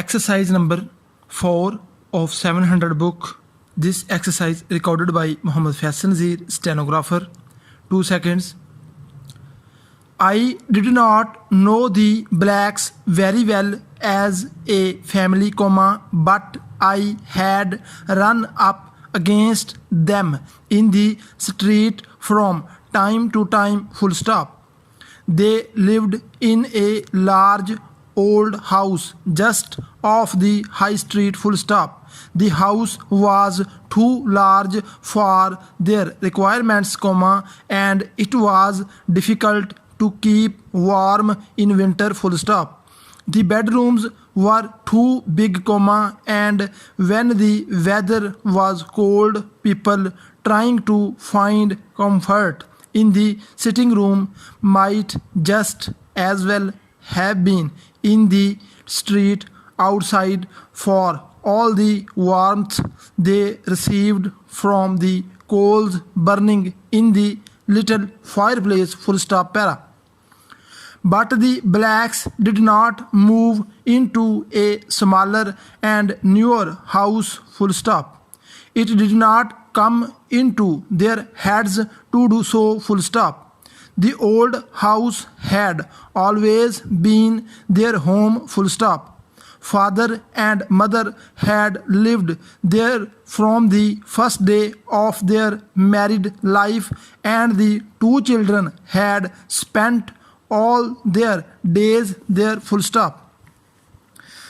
Exercise number 4 of 700 book. This exercise recorded by Muhammad Faisal Nazeer, stenographer. 2 seconds. I did not know the blacks very well as a family, but I had run up against them in the street from time to time, full stop. They lived in a large old house just off the high street, full stop. The house was too large for their requirements, and it was difficult to keep warm in winter, full stop. The bedrooms were too big, and when the weather was cold, people trying to find comfort in the sitting room might just as well have been in the street outside for all the warmth they received from the coals burning in the little fireplace, full stop, para. But the blacks did not move into a smaller and newer house, full stop. It did not come into their heads to do so, full stop. The old house had always been their home, full stop. Father and mother had lived there from the first day of their married life, and the two children had spent all their days there, full stop.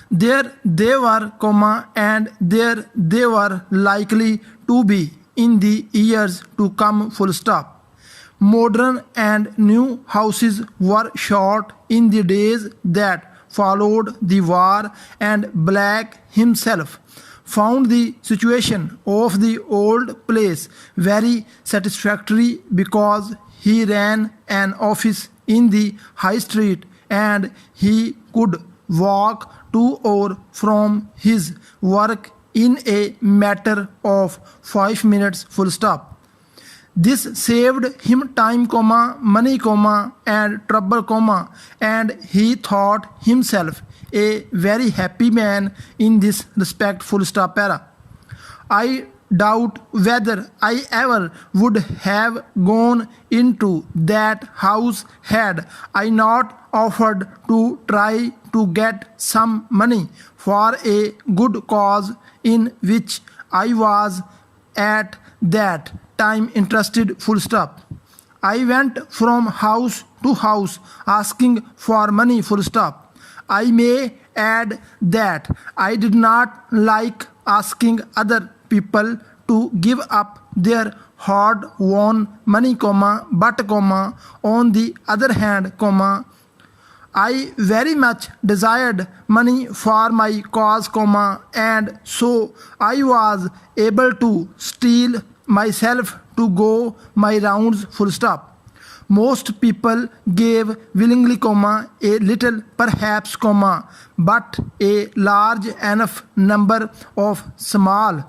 There they were, and there they were likely to be in the years to come, full stop. Modern and new houses were short in the days that followed the war, and Black himself found the situation of the old place very satisfactory because he ran an office in the high street and he could walk to or from his work in a matter of 5 minutes, full stop. This saved him time, money, and trouble, and he thought himself a very happy man in this respect, full stop, para. I doubt whether I ever would have gone into that house had I not offered to try to get some money for a good cause in which I was at that time interested, full stop. I went from house to house asking for money, full stop. I may add that I did not like asking other people to give up their hard-won money, but, on the other hand, I very much desired money for my cause, and so I was able to steal myself to go my rounds, full stop. Most people gave willingly, a little perhaps, but a large enough number of small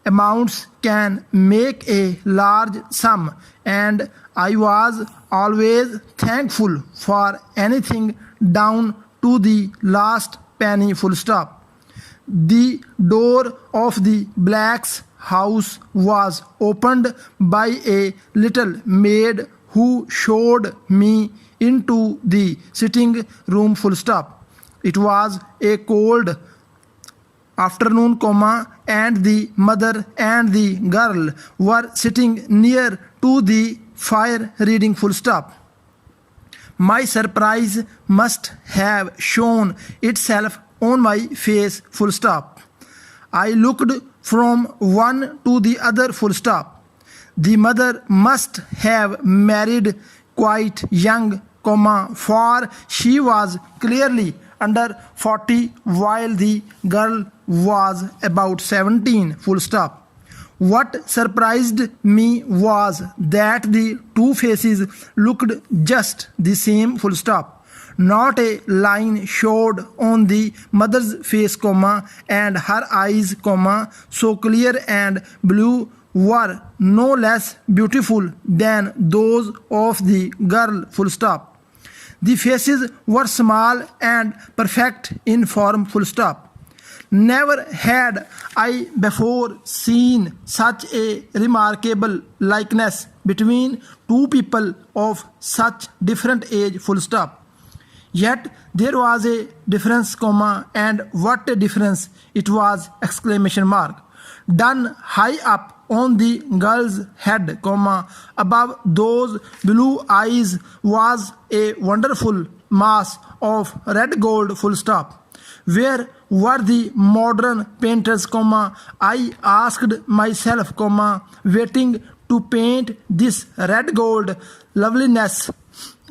amounts can make a large sum, and I was always thankful for anything down to the last penny, full stop. The door of the blacks' house was opened by a little maid who showed me into the sitting room, full stop. It was a cold afternoon, and the mother and the girl were sitting near to the fire reading, full stop. My surprise must have shown itself on my face, full stop. I looked from one to the other, full stop. The mother must have married quite young, for she was clearly under 40 while the girl was about 17, full stop. What surprised me was that the two faces looked just the same, full stop. Not a line showed on the mother's face, and her eyes, so clear and blue, were no less beautiful than those of the girl, full stop. The faces were small and perfect in form, full stop. Never had I before seen such a remarkable likeness between two people of such different age, full stop. Yet there was a difference, comma, and what a difference it was, exclamation mark. Done high up on the girl's head, comma, above those blue eyes was a wonderful mass of red gold, full stop. Where were the modern painters, comma, I asked myself, comma, waiting to paint this red gold loveliness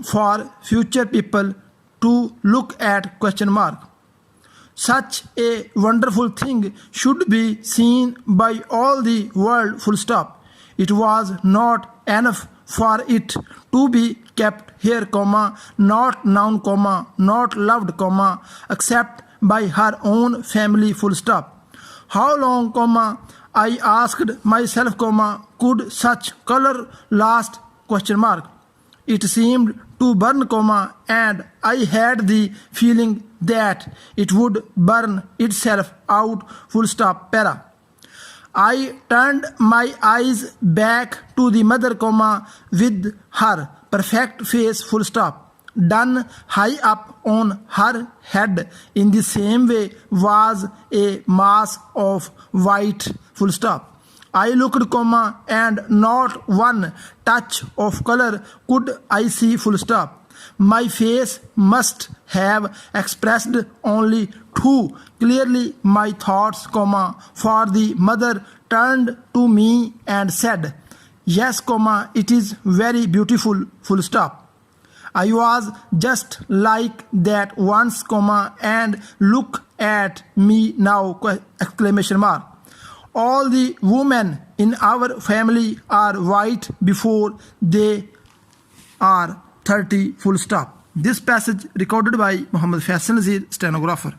for future people to look at, question mark. Such a wonderful thing should be seen by all the world, full stop. It was not enough for it to be kept here, comma, not known, comma, not loved, comma, except by her own family, full stop. How long, comma, I asked myself, comma, could such color last, question mark. It seemed to burn, comma, and I had the feeling that it would burn itself out, full stop, para. I turned my eyes back to the mother, comma, with her perfect face, full stop. Done high up on her head in the same way was a mass of white, full stop. I looked, comma, and not one touch of color could I see, full stop. My face must have expressed only too clearly my thoughts, comma, for the mother turned to me and said, yes, comma, it is very beautiful, full stop. I was just like that once, comma, and look at me now, exclamation mark. All the women in our family are white before they are 30, full stop. This passage recorded by Muhammad Faisal Nazeer, stenographer.